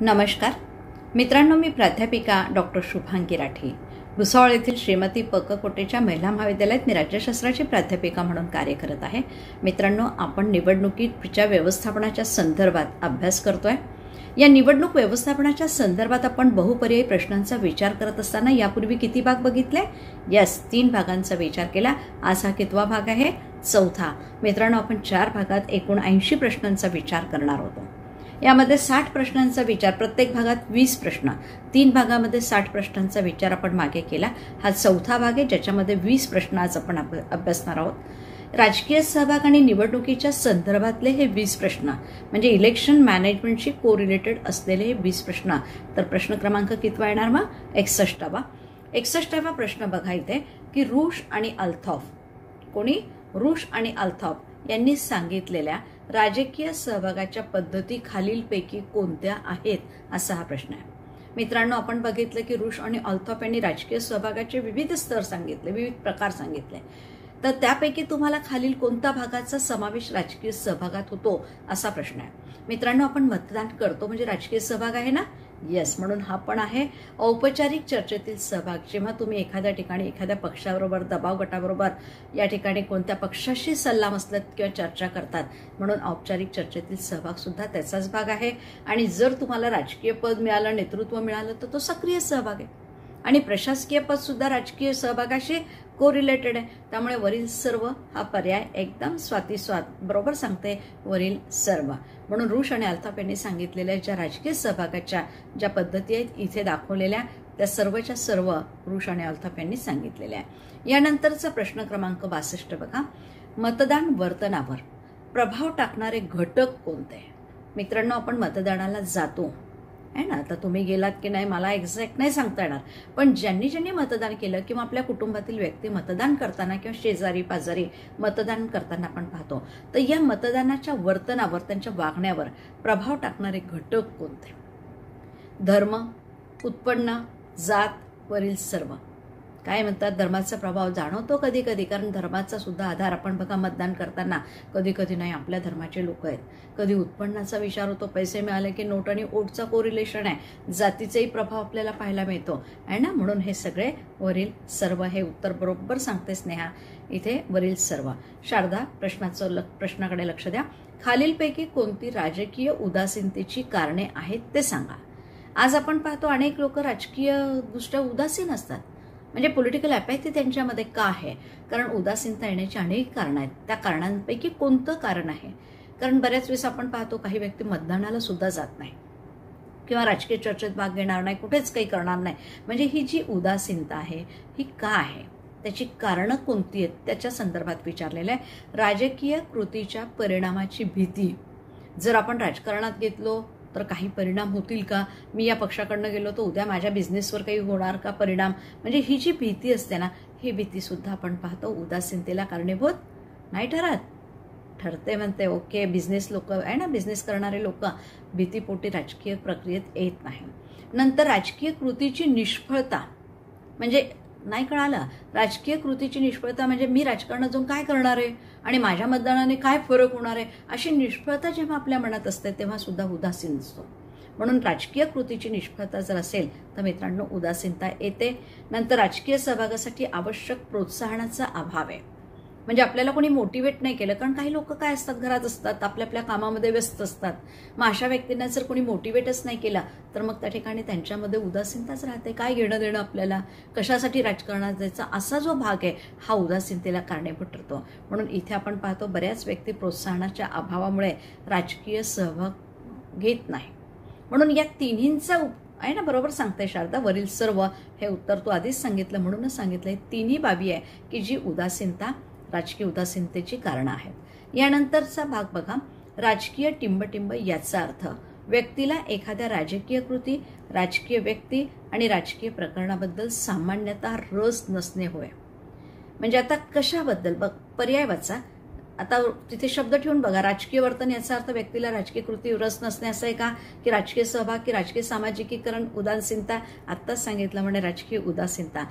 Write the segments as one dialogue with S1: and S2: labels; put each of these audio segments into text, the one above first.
S1: नमस्कार मित्रांनो, मी प्राध्यापिका डॉक्टर शुभांगी राठी, भुसावळ येथील श्रीमती पक कोटेच्या महिला महाविद्यालयात मी राज्यशास्त्राची प्राध्यापिका म्हणून कार्य करत आहे। मित्रांनो, आपण निवडणुकीच्या व्यवस्थापनाच्या संदर्भात अभ्यास करतोय। या निवडणूक व्यवस्थापनाच्या संदर्भात आपण बहुपर्यायी प्रश्नांचा विचार करत असताना यापूर्वी किती भाग बघितले? यस, 3 भागांचा विचार केला। आज हा कितवा भाग आहे? चौथा। मित्रांनो, आपण 4 भागात एकूण 80 प्रश्नांचा विचार करणार होतो। यामध्ये 60 प्रश्नांचा विचार, प्रत्येक भागात 20 प्रश्न, 3 भागामध्ये 60 प्रश्नांचा विचार आपण मागे केला। हा चौथा भाग आहे ज्याच्यामध्ये 20 प्रश्न आज आपण अभ्यासणार आहोत। राजकीय सहभाग आणि निवडणुकीच्या संदर्भातले हे 20 प्रश्न म्हणजे इलेक्शन मॅनेजमेंटशी कोरिलेटेड असलेले हे 20 प्रश्न। तर प्रश्न क्रमांक कितवा येणार मग? 61वा। 61वा प्रश्न बघा इथे की रूश आणि अल्तॉफ, कोणी? रूश आणि अल्तॉफ यांनी सांगितलेल्या राजकीय सहभागाच्या पद्धती खालीलपैकी कोणत्या आहेत, असा हा प्रश्न आहे। मित्रांनो, आपण बघितलं की रूश आणि अल्तॉफ यांनी राजकीय सहभागाचे विविध स्तर सांगितले, विविध प्रकार सांगितले। तर त्यापैकी तुम्हाला खालील कोणत्या भागाचा समावेश राजकीय सहभागात होतो, असा प्रश्न आहे। मित्रांनो, आपण मतदान करतो म्हणजे राजकीय सहभाग आहे ना? यस, म्हणून हा पण आहे। औपचारिक चर्चेतील सहभाग, जेव्हा तुम्ही एखाद्या ठिकाणी एखाद्या पक्षाबरोबर, दबाव गटाबरोबर या ठिकाणी कोणत्या पक्षाशी सल्लामसलत किंवा चर्चा करतात, म्हणून औपचारिक चर्चेतील सहभाग सुद्धा त्याचाच भाग आहे। आणि जर तुम्हाला राजकीय पद मिळालं, नेतृत्व मिळालं, तर तो सक्रिय सहभाग आहे। आणि प्रशासकीय पद सुद्धा राजकीय सहभागाशी कोरिलेटेड आहे। त्यामुळे वरील सर्व हा पर्याय एकदम बरोबर सांगते, वरील सर्व। म्हणून रूश आणि अल्तॉफ यांनी सांगितलेल्या ज्या राजकीय सहभागाच्या ज्या पद्धती आहेत इथे दाखवलेल्या, त्या सर्वच्या सर्व रूश आणि अल्तॉफ यांनी सांगितलेल्या आहे। यानंतरचा प्रश्न क्रमांक 62 बघा, मतदान वर्तनावर प्रभाव टाकणारे घटक कोणते? मित्रांनो, आपण मतदानाला जातो आहे ना, आता तुम्ही गेलात की नाही मला एक्झॅक्ट नाही सांगता येणार, पण ज्यांनी मतदान केलं किंवा आपल्या कुटुंबातील व्यक्ती मतदान करताना किंवा शेजारी पाजारी मतदान करताना आपण पाहतो, तर या मतदानाच्या वर्तनावर, त्यांच्या वागण्यावर प्रभाव टाकणारे घटक कोणते? धर्म, उत्पन्न, जात, वरील सर्व। काय म्हणतात, धर्माचा प्रभाव जाणवतो कधी कधी, कारण धर्माचा सुद्धा आधार आपण बघा मतदान करताना कधी कधी नाही आपल्या धर्माचे लोक आहेत, कधी उत्पन्नाचा विचार होतो, पैसे मिळाले की नोट आणि ओटचा कोरिलेशन आहे, जातीचाही प्रभाव आपल्याला पाहायला मिळतो आहे ना। म्हणून हे सगळे वरील सर्व, हे उत्तर बरोबर सांगते स्नेहा इथे, वरील सर्व। शारदा, प्रश्नाकडे लक्ष द्या। खालीलपैकी कोणती राजकीय उदासीनतेची कारणे आहेत ते सांगा। आज आपण पाहतो अनेक लोक राजकीय दृष्ट्या उदासीन असतात, म्हणजे पॉलिटिकल अपॅथी त्यांच्यामध्ये का आहे? कारण उदासीनता येण्याची अनेक कारणं आहेत। त्या कारणांपैकी कोणतं कारण आहे? कारण बऱ्याच वेळेस आपण पाहतो काही व्यक्ती मतदानाला सुद्धा जात नाही किंवा राजकीय चर्चेत भाग घेणार नाही, कुठेच काही करणार नाही। म्हणजे ही जी उदासीनता आहे ही का आहे, त्याची कारणं कोणती आहेत, त्याच्या संदर्भात विचारलेलं आहे। राजकीय कृतीच्या परिणामाची भीती, जर आपण राजकारणात घेतलो तर काही परिणाम होतील का? मी या पक्षाकडनं गेलो तर उद्या माझ्या बिझनेसवर काही होणार का परिणाम? म्हणजे ही जी भीती असते ना, ही भीती सुद्धा आपण पाहतो उदासीनतेला कारणीभूत नाही ठरते म्हणते। ओके, बिझनेस लोक आहे ना, बिझनेस करणारे लोक भीतीपोटी राजकीय प्रक्रियेत येत नाही। नंतर राजकीय कृतीची निष्फळता, म्हणजे नाही कळालं, राजकीय कृतीची निष्फळता म्हणजे मी राजकारणात जाऊन काय करणार आहे आणि माझ्या मतदानाने काय फरक होणार आहे, अशी निष्फळता जेव्हा आपल्या मनात असते तेव्हा सुद्धा उदासीन असतो। म्हणून राजकीय कृतीची निष्फळता जर असेल तर मित्रांनो उदासीनता येते। नंतर राजकीय सहभागासाठी आवश्यक प्रोत्साहनाचा अभाव आहे, म्हणजे आपल्याला कोणी मोटिवेट नाही केलं, कारण काही लोक काय असतात, घरात असतात, आपल्या कामामध्ये व्यस्त असतात। मग अशा व्यक्तींना जर कोणी मोटिवेटच नाही केला तर मग त्या ठिकाणी त्यांच्यामध्ये उदासीनताच राहते। काय घेणं देणं आपल्याला, कशासाठी राजकारणात जायचं, असा जो भाग आहे हा उदासीनतेला कारणीभूत ठरतो। म्हणून इथे आपण पाहतो बऱ्याच व्यक्ती प्रोत्साहनाच्या अभावामुळे राजकीय सहभाग घेत नाही। म्हणून या तिन्हींचा आहे ना, बरोबर सांगते शारदा, वरील सर्व हे उत्तर तू आधीच सांगितलं, म्हणूनच सांगितलंय। तिन्ही बाबी आहे की जी उदासीनता, राजकीय उदासीनतेची कारणं आहेत। यानंतरचा भाग बघा, राजकीय टिंबटिंब, याचा अर्थ व्यक्तीला एखाद्या राजकीय कृती, राजकीय व्यक्ती आणि राजकीय प्रकरणाबद्दल सामान्यतः रस नसणे होय। म्हणजे आता कशाबद्दल बघ, पर्याय वाचा, आता तिथे शब्द ठेवून बघा, राजकीय वर्तन याचा अर्थ व्यक्तीला राजकीय कृती रस नसणे असं आहे का, की राजकीय सहभाग, की राजकीय सामाजिकीकरण, उदासीनता. आत्ताच सांगितलं म्हणजे राजकीय उदासीनता.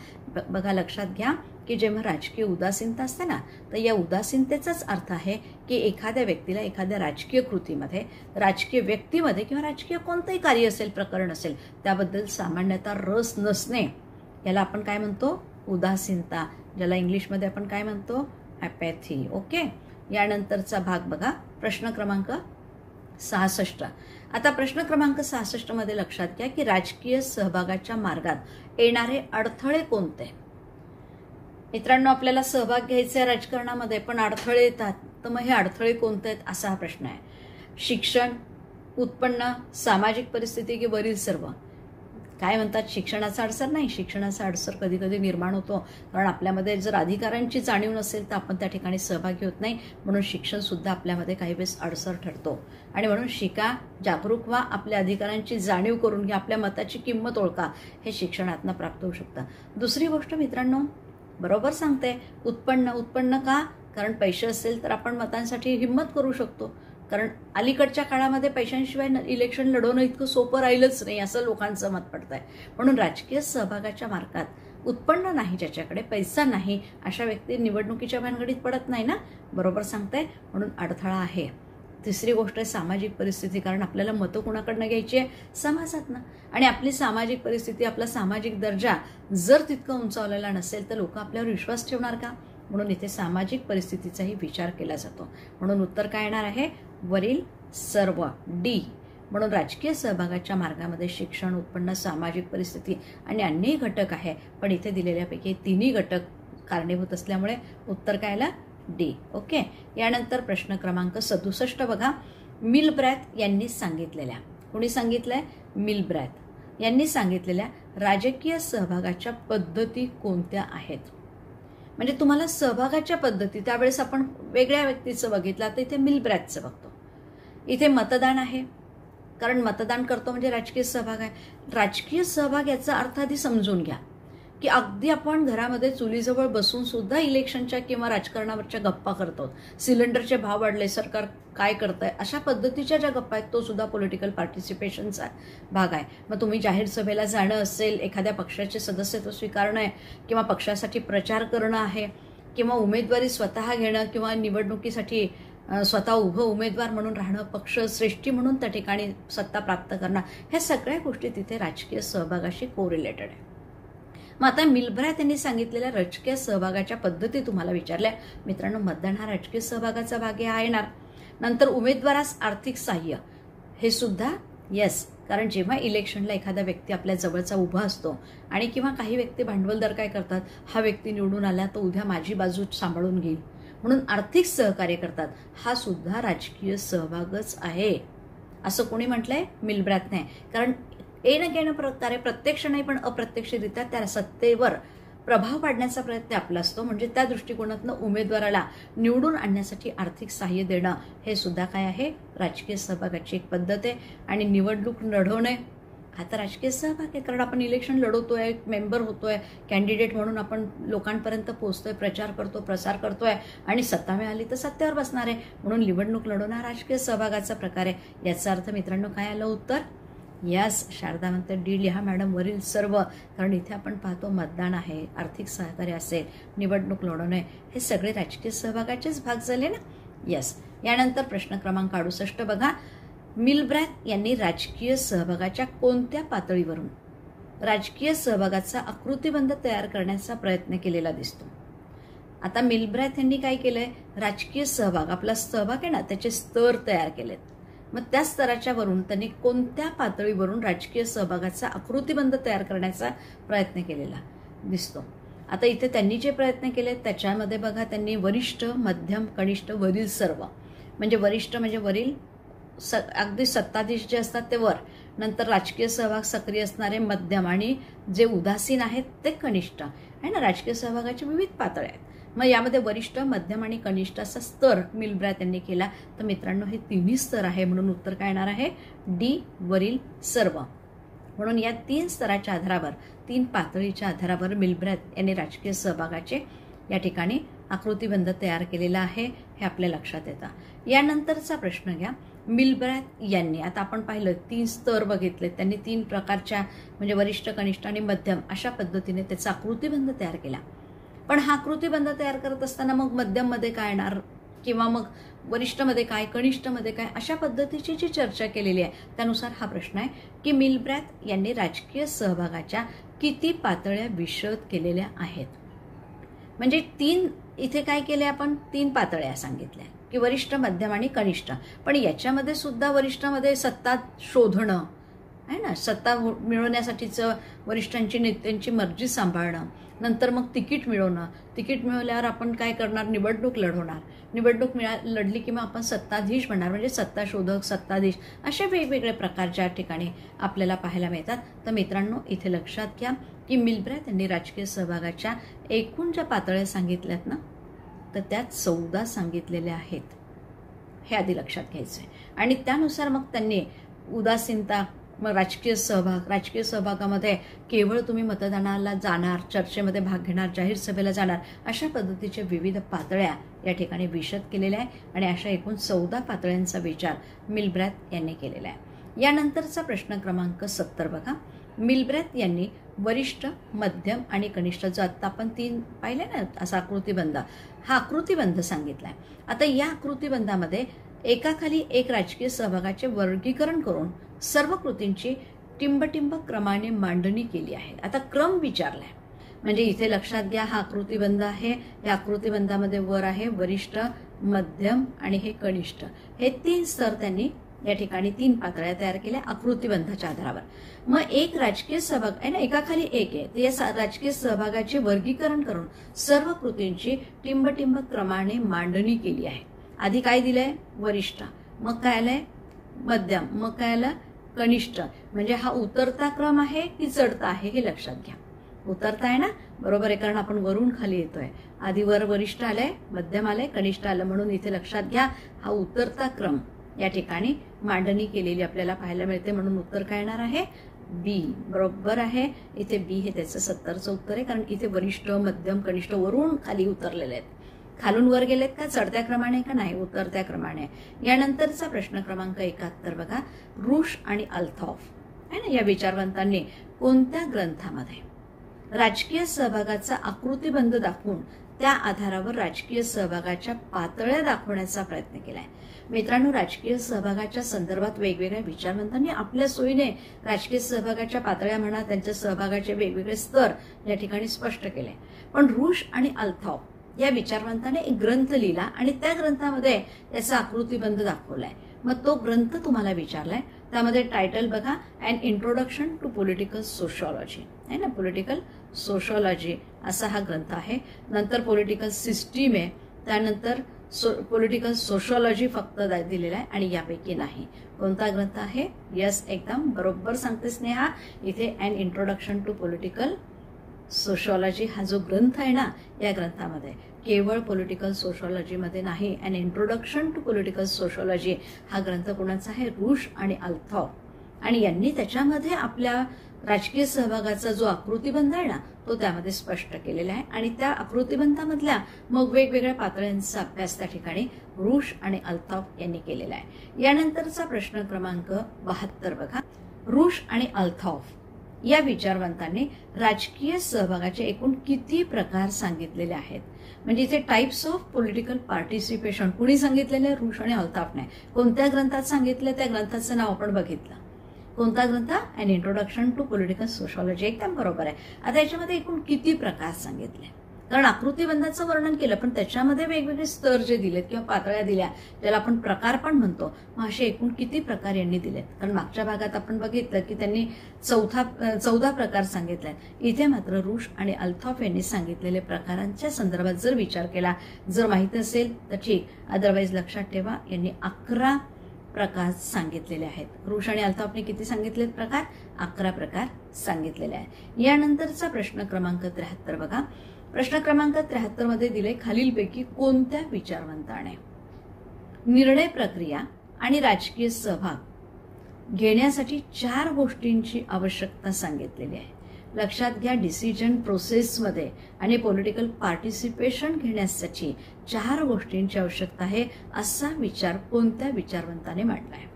S1: बघा लक्षात घ्या की जेव्हा राजकीय उदासीनता असते ना, तर या उदासीनतेचाच अर्थ आहे की एखाद्या व्यक्तीला एखाद्या राजकीय कृतीमध्ये, राजकीय व्यक्तीमध्ये किंवा राजकीय कोणतंही कार्य असेल, प्रकरण असेल, त्याबद्दल सामान्यतः रस नसणे, याला आपण काय म्हणतो, उदासीनता, ज्याला इंग्लिशमध्ये आपण काय म्हणतो, ॲपॅथी. ओके. यानंतरचा भाग बघा, प्रश्न क्रमांक 66. आता प्रश्न क्रमांक 66 मध्ये लक्षात घ्या की राजकीय सहभागाच्या मार्गात येणारे अडथळे कोणते. मित्रांनो, आपल्याला सहभाग घ्यायचा आहे राजकारणामध्ये, पण अडथळे येतात, तर मग हे अडथळे कोणते आहेत असा हा प्रश्न आहे. शिक्षण, उत्पन्न, सामाजिक परिस्थिती की वरील सर्व. काय म्हणतात, शिक्षणाचा अडसर नाही, शिक्षणाचा अडसर कधी कधी निर्माण होतो, कारण आपल्यामध्ये जर अधिकारांची जाणीव नसेल तर आपण त्या ठिकाणी सहभागी होत नाही, म्हणून शिक्षण सुद्धा आपल्यामध्ये काही वेळेस अडसर ठरतो. आणि म्हणून शिका, जागरूक व्हा, आपल्या अधिकारांची जाणीव करून घ्या, आपल्या मताची किंमत ओळखा, हे शिक्षणातनं प्राप्त होऊ शकतं. दुसरी गोष्ट मित्रांनो, बरोबर सांगते, उत्पन्न का, कारण पैसे असेल तर आपण मतांसाठी हिंमत करू शकतो, कारण अलीकडच्या काळामध्ये पैशांशिवाय इलेक्शन लढवणं इतकं सोपं राहिलंच नाही असं लोकांचं मत पडत आहे. म्हणून राजकीय सहभागाच्या मार्गात उत्पन्न नाही, ज्याच्याकडे पैसा नाही, अशा व्यक्ती निवडणुकीच्या भानगडीत पडत नाही ना, बरोबर सांगताय, म्हणून अडथळा आहे. तिसरी गोष्ट आहे सामाजिक परिस्थिती, कारण आपल्याला मतं कुणाकडनं घ्यायची आहे, समाजातनं, आणि आपली सामाजिक परिस्थिती, आपला सामाजिक दर्जा जर तितका उंचावलेला नसेल तर लोक आपल्यावर विश्वास ठेवणार का, म्हणून इथे सामाजिक परिस्थितीचाही विचार केला जातो. म्हणून उत्तर काय येणार आहे, वरील सर्व, डी. म्हणून राजकीय सहभागाच्या मार्गामध्ये शिक्षण, उत्पन्न, सामाजिक परिस्थिती आणि अन्यही घटक आहे, पण इथे दिलेल्यापैकी तिन्ही घटक कारणीभूत असल्यामुळे उत्तर काय आलं, डी. ओके. यानंतर प्रश्न क्रमांक 67 बघा, मिलब्रॅथ यांनी सांगितलेल्या, कोणी सांगितलंय, मिलब्रॅथ यांनी सांगितलेल्या राजकीय सहभागाच्या पद्धती कोणत्या आहेत. म्हणजे तुम्हाला सहभागाच्या पद्धती, त्यावेळेस आपण वेगळ्या व्यक्तीचं बघितलं, तर इथे मिलब्रॅथचं बघतो. इथे मतदान आहे, कारण मतदान करतो म्हणजे राजकीय सहभाग आहे. राजकीय सहभाग याचा अर्थ आधी समजून घ्या, की अगदी आपण घरामध्ये चुलीजवळ बसून सुद्धा इलेक्शनच्या किंवा राजकारणावरच्या गप्पा करतो. सिलेंडरचे भाव वाढले, सरकार काय करतंय, अशा पद्धतीच्या ज्या गप्पा आहेत, तो सुद्धा पॉलिटिकल पार्टिसिपेशनचा भाग आहे. मग तुम्ही जाहीर सभेला जाणं असेल, एखाद्या पक्षाचे सदस्यत्व स्वीकारणं आहे, किंवा पक्षासाठी प्रचार करणं आहे, किंवा उमेदवारी स्वतः घेणं, किंवा निवडणुकीसाठी स्वतः उभं उमेदवार म्हणून राहणं, पक्ष श्रेष्ठी म्हणून त्या ठिकाणी सत्ता प्राप्त करणं, ह्या सगळ्या गोष्टी तिथे राजकीय सहभागाशी कोरिलेटेड आहे. मग आता मिलब्रॅथ यांनी सांगितलेल्या राजकीय सहभागाच्या पद्धती तुम्हाला विचारल्या. मित्रांनो, मतदान हा राजकीय सहभागाचा भाग हा येणार. नंतर उमेदवारास आर्थिक सहाय्य, हे सुद्धा येस, कारण जेव्हा इलेक्शनला एखादा व्यक्ती आपल्या जवळचा उभा असतो, आणि किंवा काही व्यक्ती भांडवलदार काय करतात, हा व्यक्ती निवडून आला तर उद्या माझी बाजू सांभाळून घेईल, म्हणून आर्थिक सहकार्य करतात, हा सुद्धा राजकीय सहभागच आहे, असं कोणी म्हटलंय, मिलब्रॅथने. कारण येणं प्रकारे प्रत्यक्ष नाही पण अप्रत्यक्षरित्या त्या सत्तेवर प्रभाव पाडण्याचा प्रयत्न आपला असतो, म्हणजे त्या दृष्टिकोनातून उमेदवाराला निवडून आणण्यासाठी आर्थिक सहाय्य देणं, हे सुद्धा काय आहे, राजकीय सहभागाची एक पद्धत आहे. आणि निवडणूक लढवणे हा तर राजकीय सहभाग आहे, कारण आपण इलेक्शन लढवतोय, मेंबर होतोय, कॅन्डिडेट म्हणून आपण लोकांपर्यंत पोहोचतोय, प्रचार करतो, प्रसार करतोय, आणि सत्ता मिळाली तर सत्तेवर बसणार आहे, म्हणून निवडणूक लढवणं हा राजकीय सहभागाचा प्रकार आहे. याचा अर्थ मित्रांनो काय आलं उत्तर, यस. शारदा म्हणते डी लिहा मॅडम, वरील सर्व, कारण इथे आपण पाहतो मतदान आहे, आर्थिक सहकार्य असेल, निवडणूक लढवणे, हे सगळे राजकीय सहभागाचेच भाग झाले ना, यस. यानंतर प्रश्न क्रमांक 68 बघा, मिलब्रॅथ यांनी राजकीय सहभागाच्या कोणत्या पातळीवरून राजकीय सहभागाचा आकृतिबंध तयार करण्याचा प्रयत्न केलेला दिसतो. आता मिलब्रॅथ यांनी काय केलंय, राजकीय सहभाग, आपला सहभाग आहे ना, त्याचे स्तर तयार केलेत. मग त्या स्तराच्या वरून त्यांनी कोणत्या पातळीवरून राजकीय सहभागाचा आकृतिबंध तयार करण्याचा प्रयत्न केलेला दिसतो. आता इथे त्यांनी जे प्रयत्न केले त्याच्यामध्ये बघा, त्यांनी वरिष्ठ, मध्यम, कनिष्ठ, वरील सर्व, म्हणजे वरिष्ठ म्हणजे वरील अगदी सत्ताधीश जे असतात ते वर, नंतर राजकीय सहभाग सक्रिय असणारे मध्यम, आणि जे उदासीन आहेत ते कनिष्ठ आहे ना. राजकीय सहभागाचे विविध पातळ्या आहेत. मग यामध्ये वरिष्ठ, मध्यम आणि कनिष्ठ असा स्तर मिलब्रॅथ यांनी केला. तर मित्रांनो, हे तिन्ही स्तर आहे, म्हणून उत्तर काय येणार आहे, डी, वरील सर्व. म्हणून या 3 स्तराच्या आधारावर, 3 पातळीच्या आधारावर मिलब्रॅथ यांनी राजकीय सहभागाचे या ठिकाणी आकृतिबंध तयार केलेला आहे. हे आपल्या लक्षात येतं. यानंतरचा प्रश्न घ्या. मिलब्रॅथ यांनी, आता आपण पाहिलं 3 स्तर बघितले, त्यांनी 3 प्रकारच्या म्हणजे वरिष्ठ, कनिष्ठ आणि मध्यम अशा पद्धतीने त्याचा आकृतिबंध तयार केला. पण हा आकृतिबंध तयार करत असताना मग मध्यममध्ये काय येणार किंवा मग वरिष्ठमध्ये काय, कनिष्ठमध्ये काय, अशा पद्धतीची जी चर्चा केलेली आहे त्यानुसार हा प्रश्न आहे की मिलब्रॅथ यांनी राजकीय सहभागाच्या किती पातळ्या विशद केलेल्या आहेत. म्हणजे 3 इथे काय केले आपण, 3 पातळ्या सांगितल्या की वरिष्ठ, मध्यम आणि कनिष्ठ. पण याच्यामध्ये सुद्धा वरिष्ठामध्ये सत्ता शोधणं आहे ना, सत्ता मिळवण्यासाठीचं वरिष्ठांची नेत्यांची मर्जी सांभाळणं, नंतर मग तिकीट मिळवणं, तिकीट मिळवल्यावर आपण काय करणार, निवडणूक लढवणार, निवडणूक लढली की मग आपण सत्ताधीश बनणार, म्हणजे सत्ता शोधक, सत्ताधीश, असे वेगवेगळे प्रकार ज्या ठिकाणी आपल्याला पाहायला मिळतात. तर मित्रांनो इथे लक्षात घ्या की मिलब्रॅथ यांनी राजकीय सहभागाच्या एकूण ज्या पातळ्या सांगितल्यात ना, तर त्यात 14 सांगितलेल्या आहेत, हे आधी लक्षात घ्यायचं आहे. आणि त्यानुसार मग त्यांनी उदासीनता, मग राजकीय सहभागामध्ये केवळ तुम्ही मतदानाला जाणार, चर्चेमध्ये भाग घेणार, जाहीर सभेला जाणार, अशा पद्धतीच्या विविध पातळ्या या ठिकाणी विशद केलेल्या आहे. आणि अशा एकूण 14 पातळ्यांचा विचार मिलब्रॅथ यांनी केलेला आहे. यानंतरचा प्रश्न क्रमांक 70 बघा. मिलब्रॅथ यांनी वरिष्ठ, मध्यम आणि कनिष्ठ, जो आत्ता आपण 3 पाहिले ना असा आकृतिबंध, हा आकृतिबंध सांगितलाय. आता या आकृतिबंधामध्ये एकाखाली एक राजकीय सहभागाचे वर्गीकरण करून सर्व कृतींची टिंबटिंब क्रमाने मांडणी केली आहे. आता क्रम विचारलाय, म्हणजे इथे लक्षात घ्या हा आकृतिबंध आहे. या आकृतिबंधामध्ये वर आहे वरिष्ठ, मध्यम आणि हे कनिष्ठ, हे 3 स्तर त्यांनी या ठिकाणी 3 पातळ्या तयार केल्या आकृतिबंधाच्या आधारावर. मग एक राजकीय सहभाग आहे ना, एकाखाली एक आहे, ते या राजकीय सहभागाचे वर्गीकरण करून सर्व कृतींची टिंबटिंब क्रमाने मांडणी केली आहे. आधी काय दिलंय, वरिष्ठ, मग काय आलंय मध्यम, मग काय आलं कनिष्ठ. म्हणजे हा उतरता क्रम आहे की चढता आहे हे लक्षात घ्या. उतरता आहे ना, बरोबर आहे, कारण आपण वरून खाली येतोय. आधी वर वरिष्ठ आलंय, मध्यम आलंय, कनिष्ठ आलं, म्हणून इथे लक्षात घ्या हा उतरता क्रम या ठिकाणी मांडणी केलेली आपल्याला पाहायला मिळते. म्हणून उत्तर काय येणार आहे, बी. बरोबर आहे, इथे बी हे त्याचं 70चं उत्तर आहे, कारण इथे वरिष्ठ, मध्यम, कनिष्ठ वरून खाली उतरलेले आहेत. खालून वर गेलेत का चढत्या क्रमाने का नाही, उतरत्या क्रमाने. यानंतरचा प्रश्न क्रमांक 71 बघा. रूश आणि अल्थॉफ आहे ना, या विचारवंतांनी कोणत्या ग्रंथामध्ये राजकीय सहभागाचा आकृतिबंध दाखवून त्या आधारावर राजकीय सहभागाच्या पातळ्या दाखवण्याचा प्रयत्न केलाय. मित्रांनो, राजकीय सहभागाच्या संदर्भात वेगवेगळ्या विचारवंतांनी आपल्या सोयीने राजकीय सहभागाच्या पातळ्या म्हणा, त्यांच्या सहभागाचे वेगवेगळे स्तर या ठिकाणी स्पष्ट केले. पण रूश आणि अल्थॉफ या विचारवंताने एक ग्रंथ लिहिला आणि त्या ग्रंथामध्ये त्याचा आकृतिबंध दाखवलाय. मग तो ग्रंथ तुम्हाला विचारलाय, त्यामध्ये टायटल बघा, and introduction to political sociology आहे ना, पॉलिटिकल सोशॉलॉजी असा हा ग्रंथ आहे. नंतर पॉलिटिकल सिस्टीम आहे, त्यानंतर पॉलिटिकल सोशॉलॉजी फक्त दिलेला आहे आणि यापैकी नाही. कोणता ग्रंथ आहे, यस एकदम बरोबर सांगते स्नेहा, इथे and introduction to political sociology हा जो ग्रंथ आहे ना, या ग्रंथामध्ये केवळ पॉलिटिकल सोशॉलॉजीमध्ये नाही, and introduction to political sociology हा ग्रंथ कोणाचा आहे, रूश आणि अल्थॉफ. आणि यांनी त्याच्यामध्ये आपल्या राजकीय सहभागाचा जो आकृतिबंध आहे ना, तो त्यामध्ये स्पष्ट केलेला आहे. आणि त्या आकृतिबंधामधल्या मग वेगवेगळ्या पातळ्यांचा अभ्यास त्या ठिकाणी रूश आणि अल्थॉफ यांनी केलेला आहे. यानंतरचा प्रश्न क्रमांक 72 बघा. रूश आणि अल्थॉफ या विचारवंतांनी राजकीय सहभागाचे एकूण किती प्रकार सांगितलेले आहेत. म्हणजे इथे टाइप्स ऑफ पॉलिटिकल पार्टिसिपेशन कुणी सांगितलेले, रूश आणि अल्थॉफने. कोणत्या ग्रंथात सांगितलं, त्या ग्रंथाचं नाव आपण बघितलं. कोणता ग्रंथ, and introduction to political sociology, एकदम बरोबर आहे. आता याच्यामध्ये एकूण किती प्रकार सांगितले, कारण आकृतिबंधाचं वर्णन केलं पण त्याच्यामध्ये वेगवेगळे स्तर जे दिलेत किंवा पातळ्या दिल्या, ज्याला आपण प्रकार पण म्हणतो, मग असे एकूण किती प्रकार यांनी दिलेत. कारण मागच्या भागात आपण बघितलं की त्यांनी 14 प्रकार सांगितले. इथे मात्र रूश आणि अल्थॉफ यांनी सांगितलेले प्रकारांच्या संदर्भात जर विचार केला, जर माहिती असेल तर ठीक, अदरवाईज लक्षात ठेवा यांनी 11 प्रकार सांगितलेले आहेत. रूश आणि अल्थॉफने किती सांगितलेत प्रकार, 11 प्रकार सांगितलेले आहेत. यानंतरचा प्रश्न क्रमांक 73 बघा. प्रश्न क्रमांक 73 मध्ये दिले, खालीलपैकी कोणत्या विचारवंताने निर्णय प्रक्रिया आणि राजकीय सहभाग घेण्यासाठी 4 गोष्टींची आवश्यकता सांगितलेली आहे. लक्षात घ्या, डिसिजन प्रोसेसमध्ये आणि पॉलिटिकल पार्टिसिपेशन घेण्यासाठी 4 गोष्टींची आवश्यकता आहे असा विचार कोणत्या विचारवंताने मांडलाय?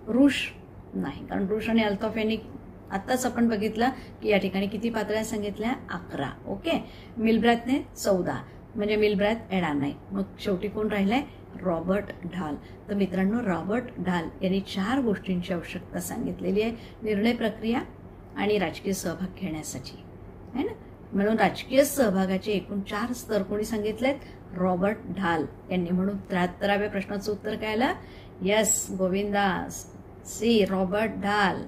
S1: रुश नाही, कारण रुश आणि अल्तॉफ यांनी आत्ताच आपण बघितलं की या ठिकाणी किती पातळ्या सांगितल्या? 11. ओके. मिलब्रॅथने 14, म्हणजे मिलब्रॅथ येणार नाही. मग शेवटी कोण राहिलाय? रॉबर्ट ढाल. तर मित्रांनो, रॉबर्ट ढाल यांनी 4 गोष्टींची आवश्यकता सांगितलेली आहे निर्णय प्रक्रिया आणि राजकीय सहभाग घेण्यासाठी, है ना. म्हणून राजकीय सहभागाचे एकूण 4 स्तर कोणी सांगितलेत? रॉबर्ट ढाल यांनी. म्हणून 73व्या प्रश्नाचं उत्तर काय आलं? यस गोविंदा, सी रॉबर्ट ढाल.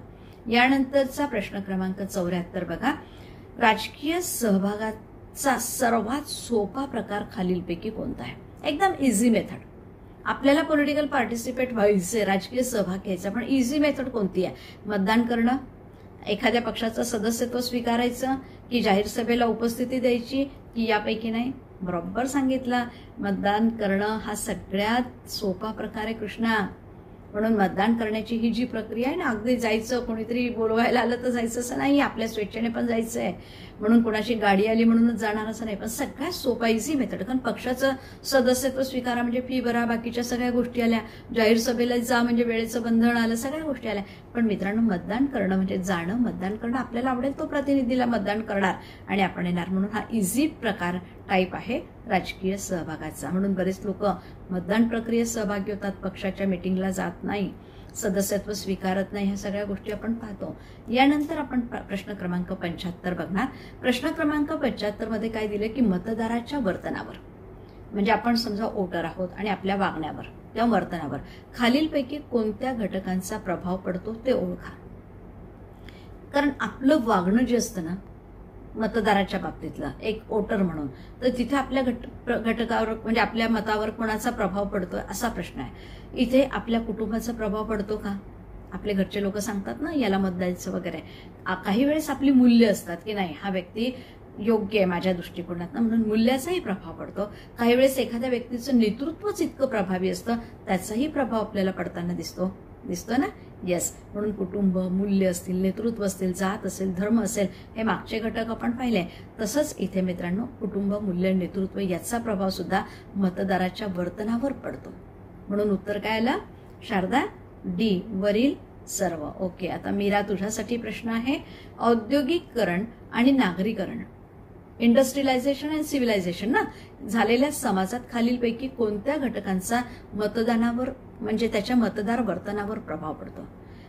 S1: यानंतरचा प्रश्न क्रमांक 74 बघा. राजकीय सहभागाचा सर्वात सोपा प्रकार खालीलपैकी कोणता आहे? एकदम इझी मेथड. आपल्याला पॉलिटिकल पार्टिसिपेट व्हायचे, राजकीय सहभाग घ्यायचा, पण इझी मेथड कोणती आहे? मतदान करणं, एखाद्या पक्षाचं सदस्यत्व स्वीकारायचं, की जाहीर सभेला उपस्थिती द्यायची, की यापैकी नाही? बरोबर सांगितलं, मतदान करणं हा सगळ्यात सोपा प्रकार आहे कृष्णा. म्हणून मतदान करण्याची ही जी प्रक्रिया आहे ना, अगदी जायचं, कोणीतरी बोलवायला आलं तर जायचं असं नाही, आपल्या स्वेच्छेने पण जायचं आहे. म्हणून कोणाची गाडी आली म्हणूनच जाणार असं नाही, पण सगळ्यात सोपा इझी मेथड. कारण पक्षाचं सदस्यत्व स्वीकारा म्हणजे फी भरा, बाकीच्या सगळ्या गोष्टी आल्या, जाहीर सभेला जा म्हणजे वेळेचं बंधन आलं, सगळ्या गोष्टी आल्या. पण मित्रांनो, मतदान करणं म्हणजे जाणं, मतदान करणं, आपल्याला आवडेल तो प्रतिनिधीला मतदान करणार आणि आपण येणार. म्हणून हा इझी प्रकार टाईप आहे राजकीय सहभागाचा. म्हणून बरेच लोक मतदान प्रक्रियेत सहभागी होतात, पक्षाच्या मीटिंगला जात नाही, सदस्यत्व स्वीकारत नाही, ह्या सगळ्या गोष्टी आपण पाहतो. यानंतर आपण प्रश्न क्रमांक 75 बघणार. प्रश्न क्रमांक 75 मध्ये काय दिलं की मतदाराच्या वर्तनावर, म्हणजे आपण समजा वोटर आहोत आणि आपल्या वागण्यावर किंवा वर्तनावर खालीलपैकी कोणत्या घटकांचा प्रभाव पडतो ते ओळखा. कारण आपलं वागणं जे असतं ना मतदाराच्या बाबतीतलं एक वोटर म्हणून, तर तिथे आपल्या घटकावर म्हणजे आपल्या मतावर कोणाचा प्रभाव पडतोय असा प्रश्न आहे. इथे आपल्या कुटुंबाचा प्रभाव पडतो का? आपले घरचे लोक सांगतात ना याला मत द्यायचं वगैरे. काही वेळेस आपली मूल्य असतात की नाही हा व्यक्ती योग्य आहे माझ्या दृष्टिकोनातून, म्हणून मूल्याचाही प्रभाव पडतो. काही वेळेस एखाद्या व्यक्तीचं नेतृत्वच इतकं प्रभावी असतं त्याचाही प्रभाव आपल्याला पडताना दिसतो ना. येस. म्हणून कुटुंब, मूल्य असतील, नेतृत्व असतील, जात असेल, धर्म असेल, हे मागचे घटक आपण पाहिले. तसंच इथे मित्रांनो कुटुंब, मूल्य, नेतृत्व याचा प्रभाव सुद्धा मतदाराच्या वर्तनावर पडतो. म्हणून उत्तर काय आलं? शारदा, डी वरील सर्व. ओके. आता मीरा तुझ्यासाठी प्रश्न आहे. औद्योगिकीकरण आणि नागरीकरण, इंडस्ट्रियलायझेशन अँड सिव्हिलायझेशन ना झालेल्या समाजात खालीलपैकी कोणत्या घटकांचा मतदानावर म्हणजे त्याच्या मतदार वर्तनावर प्रभाव पडतो?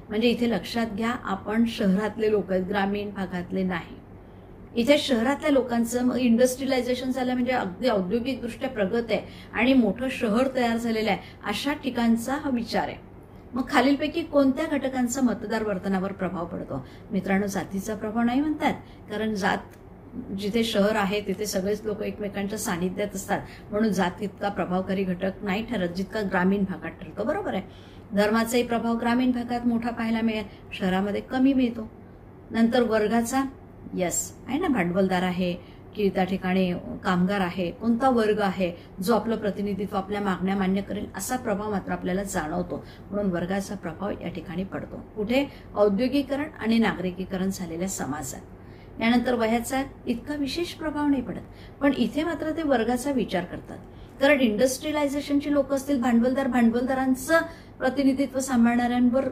S1: म्हणजे इथे लक्षात घ्या, आपण शहरातले लोक आहेत, ग्रामीण भागातले नाही. इथे शहरातल्या लोकांचं इंडस्ट्रियलायझेशन झालं म्हणजे अगदी औद्योगिकदृष्ट्या प्रगत आहे आणि मोठं शहर तयार झालेलं आहे, अशा ठिकाणचा हा विचार आहे. मग खालीलपैकी कोणत्या घटकांचा मतदार वर्तनावर प्रभाव पडतो? मित्रांनो, जातीचा प्रभाव नाही म्हणतात, कारण जात जिथे शहर आहे तिथे सगळेच लोक एकमेकांच्या सानिध्यात असतात, म्हणून जात इतका प्रभावकारी घटक नाही ठरत जितका ग्रामीण भागात ठरतो. बरोबर आहे. धर्माचाही प्रभाव ग्रामीण भागात मोठा पाहायला मिळेल, शहरामध्ये कमी मिळतो. नंतर वर्गाचा, यस आहे ना, भांडवलदार आहे की त्या ठिकाणी कामगार आहे, कोणता वर्ग आहे जो आपलं प्रतिनिधित्व आपल्या मागण्या मान्य करेल असा प्रभाव मात्र आपल्याला जाणवतो. म्हणून वर्गाचा प्रभाव या ठिकाणी पडतो. कुठे? औद्योगिकीकरण आणि नागरिकीकरण झालेल्या समाजात. यानंतर वयाचा इतका विशेष प्रभाव नाही पडत, पण इथे मात्र ते वर्गाचा विचार करतात. कारण इंडस्ट्रियलायझेशनची लोक असतील, भांडवलदारांचं प्रतिनिधित्व सांभाळणाऱ्यांवर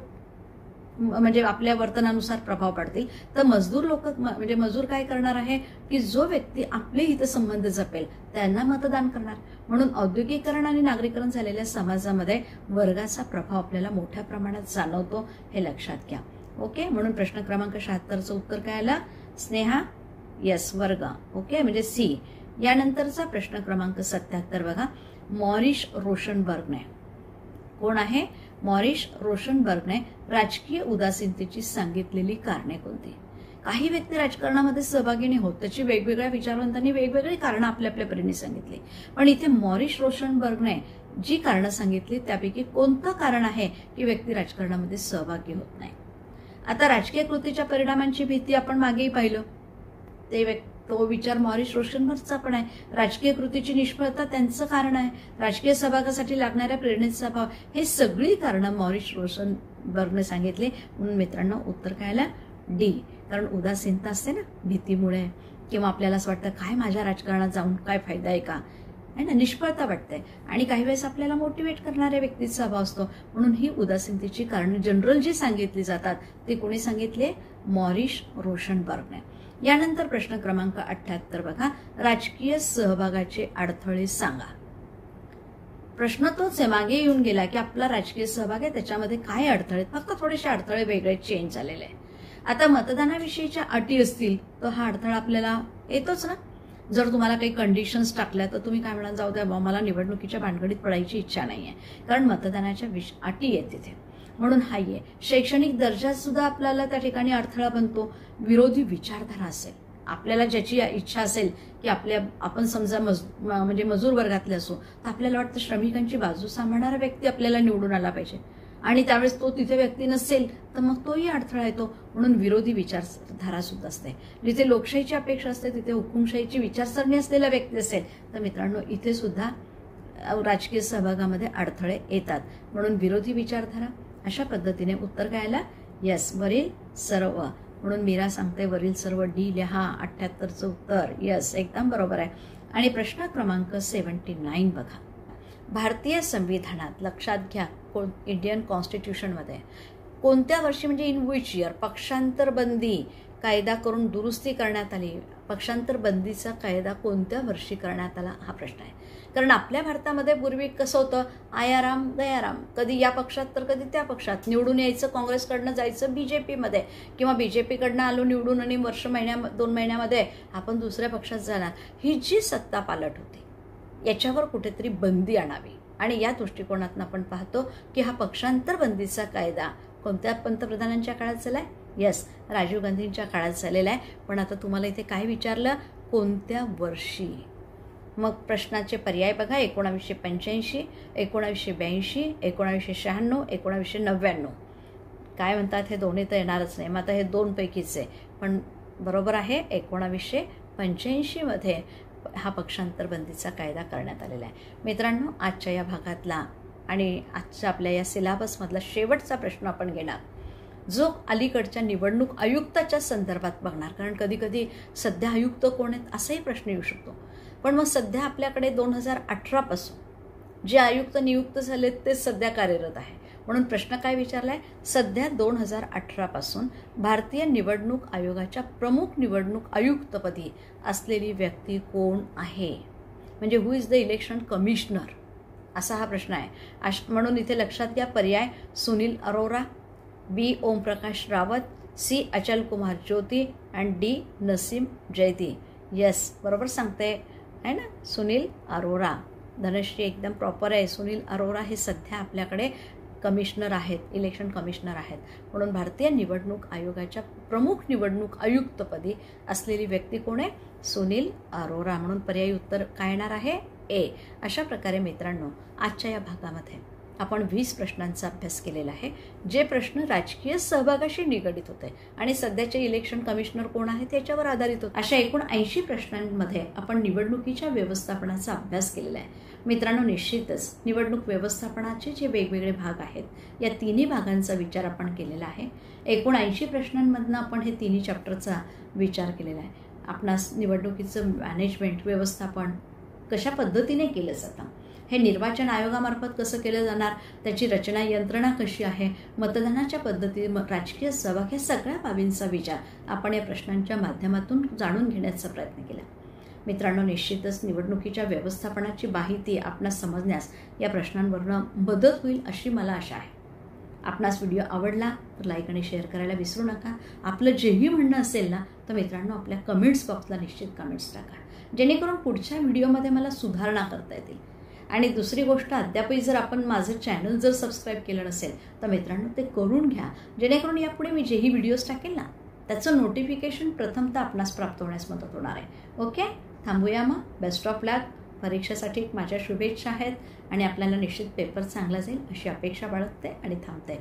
S1: म्हणजे आपल्या वर्तनानुसार प्रभाव पडतील. तर मजदूर लोक म्हणजे मजूर काय करणार आहे की जो व्यक्ती आपले हितसंबंध जपेल त्यांना मतदान करणार. म्हणून औद्योगिकीकरण आणि नागरीकरण झालेल्या समाजामध्ये वर्गाचा प्रभाव आपल्याला मोठ्या प्रमाणात जाणवतो, हे लक्षात घ्या. ओके. म्हणून प्रश्न क्रमांक 76चं उत्तर काय आलं? स्नेहा, यस वर्ग. ओके, म्हणजे सी. यानंतरचा प्रश्न क्रमांक 77 बघा. मॉरिस रोशनबर्गने, कोण आहे? मॉरिस रोशनबर्गने राजकीय उदासीनतेची सांगितलेली कारणे कोणती? काही व्यक्ती राजकारणामध्ये सहभागी नाही होत, त्याची वेगवेगळ्या विचारवंतांनी वेगवेगळी कारणं आपल्या आपल्या परीने सांगितली. पण इथे मॉरिस रोशनबर्गने जी कारणं सांगितली त्यापैकी कोणतं कारण आहे की व्यक्ती राजकारणामध्ये सहभागी होत नाही? आता राजकीय कृतीच्या परिणामांची भीती आपण मागेही पाहिलं, तो विचार मॉरिस रोशनबर्गचा पण आहे. राजकीय कृतीची निष्फळता त्यांचं कारण आहे. राजकीय सहभागासाठी लागणाऱ्या प्रेरणेचा अभाव, हे सगळी कारणं मॉरिस रोशनबर्गने सांगितली. म्हणून मित्रांनो उत्तर काय आलं? डी. कारण उदासीनता असते ना भीतीमुळे, किंवा आपल्याला असं वाटतं काय माझ्या राजकारणात जाऊन काय फायदा आहे का, आहे ना, निष्फळता वाटते. आणि काही वेळेस आपल्याला मोटिवेट करणाऱ्या व्यक्तीचा अभाव असतो. म्हणून ही उदासीनतेची कारणं जनरल जी सांगितली जातात ते कोणी सांगितले? मॉरिस रोशनबर्गने. यानंतर प्रश्न क्रमांक 78 बघा, राजकीय सहभागाचे अडथळे सांगा. प्रश्न तोच आहे, मागे येऊन गेला की आपला राजकीय सहभाग आहे त्याच्यामध्ये काय अडथळे, फक्त थोडेसे अडथळे वेगळे चेंज झालेले आहे. आता मतदानाविषयीच्या अटी असतील तर हा अडथळा आपल्याला येतोच ना. जर तुम्हाला काही कंडिशन्स टाकल्या तर तुम्ही काय म्हणाल, जाऊ द्या मला निवडणुकीच्या भानगडीत पडायची इच्छा नाहीये, कारण मतदानाच्या अटी आहेत तिथे, म्हणून हा आहे. शैक्षणिक दर्जा सुद्धा आपल्याला त्या ठिकाणी अडथळा बनतो. विरोधी विचारधारा असेल, आपल्याला ज्याची इच्छा असेल की आपण समजा म्हणजे मजूर वर्गातले असो, तर आपल्याला वाटतं श्रमिकांची बाजू सांभाळणारा व्यक्ती आपल्याला निवडून आला पाहिजे, आणि त्यावेळेस तो तिथे व्यक्ती नसेल तर मग तोही अडथळा येतो. म्हणून विरोधी विचारधारा सुद्धा असते. जिथे लोकशाहीची अपेक्षा असते तिथे हुकुमशाहीची विचारसरणी असलेला व्यक्ती असेल तर मित्रांनो इथे सुद्धा राजकीय सहभागामध्ये अडथळे येतात. म्हणून विरोधी विचारधारा, अशा पद्धतीने उत्तर काय आलं? यस, वरील सर्व. म्हणून मीरा सांगते वरील सर्व डी लिहा. 78चं उत्तर यस, एकदम बरोबर आहे. आणि प्रश्न क्रमांक 79 बघा, भारतीय संविधानात लक्षात घ्या, इंडियन कॉन्स्टिट्यूशनमध्ये कोणत्या वर्षी म्हणजे इन विच इयर पक्षांतर बंदी कायदा करून दुरुस्ती करण्यात आली? पक्षांतर बंदीचा कायदा कोणत्या वर्षी करण्यात आला हा प्रश्न आहे. कारण आपल्या भारतामध्ये पूर्वी कसं होतं, आयाराम गयाराम, कधी या पक्षात तर कधी त्या पक्षात, निवडून यायचं काँग्रेसकडनं जायचं बीजेपीमध्ये, किंवा बीजेपीकडनं आलो निवडून आणि दोन महिन्यामध्ये आपण दुसऱ्या पक्षात जाणार. ही जी सत्ता पालट होती याच्यावर कुठेतरी बंदी आणावी. आणि या दृष्टिकोनातून आपण पाहतो की हा पक्षांतर बंदीचा कायदा कोणत्या पंतप्रधानांच्या काळात झालाय? यस, राजीव गांधींच्या काळात झालेला आहे. पण आता तुम्हाला इथे काय विचारलं, कोणत्या वर्षी? मग प्रश्नाचे पर्याय बघा, 1985, 1982, 1996, 1999. काय म्हणतात, हे दोन्ही तर येणारच नाही. मग आता हे दोन पैकीच आहे, पण बरोबर आहे 1985 हा पक्षांतर बंदीचा कायदा करण्यात आलेला आहे. मित्रांनो, आजच्या या भागातला आणि आजच्या आपल्या या सिलेबसमधला शेवटचा प्रश्न आपण घेणार, जो अलीकडच्या निवडणूक आयुक्ताच्या संदर्भात बघणार. कारण कधी कधी सध्या आयुक्त कोण आहेत असाही प्रश्न येऊ शकतो. पण मग सध्या आपल्याकडे 2018 पासून जे आयुक्त नियुक्त झालेत ते सध्या कार्यरत आहे. म्हणून प्रश्न काय विचारलाय, सध्या 2018 पासून भारतीय निवडणूक आयोगाच्या प्रमुख निवडणूक आयुक्तपदी असलेली व्यक्ती कोण आहे? म्हणजे who is the election commissioner, असा हा प्रश्न आहे. म्हणून इथे लक्षात घ्या, पर्याय Sunil Arora, B Omprakash Rawat, C Achal Kumar Jyoti and D Naseem Zaidi. Yes, बरोबर सांगते आहे ना, सुनील अरोरा. धनश्री एकदम प्रॉपर आहे. सुनील अरोरा हे सध्या आपल्याकडे कमिशनर आहेत, इलेक्शन कमिशनर आहेत. म्हणून भारतीय निवडणूक आयोगाच्या प्रमुख निवडणूक आयुक्तपदी असलेली व्यक्ती कोण आहे? सुनील अरोरा. म्हणून पर्यायी उत्तर काय येणार आहे? ए. अशा प्रकारे मित्रांनो, आजच्या या भागामध्ये आपण 20 प्रश्नांचा अभ्यास केलेला आहे, जे प्रश्न राजकीय सहभागाशी निगडित होते आणि सध्याचे इलेक्शन कमिशनर कोण आहेत याच्यावर आधारित होते. अशा एकूण 80 प्रश्नांमध्ये आपण निवडणुकीच्या व्यवस्थापनाचा अभ्यास केलेला आहे. मित्रांनो, निश्चितच निवडणूक व्यवस्थापनाचे जे वेगवेगळे भाग आहेत या तिन्ही भागांचा विचार आपण केलेला आहे. एकूण 80 प्रश्नांमधनं आपण हे तिन्ही चॅप्टरचा विचार केलेला आहे. आपणास निवडणुकीचं मॅनेजमेंट, व्यवस्थापन कशा पद्धतीने केलं जातं, हे निर्वाचन आयोगामार्फत कसं केलं जाणार, त्याची रचना यंत्रणा कशी आहे, मतदानाच्या पद्धती, राजकीय सहभाग, या सगळ्या बाबींचा विचार आपण या प्रश्नांच्या माध्यमातून जाणून घेण्याचा प्रयत्न केला. मित्रांनो, निश्चितच निवडणुकीच्या व्यवस्थापनाची माहिती आपणास समजण्यास या प्रश्नांवरनं मदत होईल अशी मला आशा आहे. आपणास व्हिडिओ आवडला तर लाईक आणि शेअर करायला विसरू नका. आपलं जेही म्हणणं असेल ना तर मित्रांनो आपल्या कमेंट्स बॉक्सला निश्चित कमेंट्स टाका, जेणेकरून पुढच्या व्हिडिओमध्ये मला सुधारणा करता येतील. आणि दुसरी गोष्ट, अद्यापही जर आपण माझं चॅनल जर सबस्क्राईब केलं नसेल तर मित्रांनो ते करून घ्या, जेणेकरून यापुढे मी जेही व्हिडिओज टाकेल ना त्याचं नोटिफिकेशन प्रथमतः आपणास प्राप्त होण्यास मदत होणार आहे. ओके, थांबूया मग. बेस्ट ऑफ लक. परीक्षेसाठी माझ्या शुभेच्छा आहेत आणि आपल्याला निश्चित पेपर चांगला जाईल अशी अपेक्षा बाळगते आणि थांबते.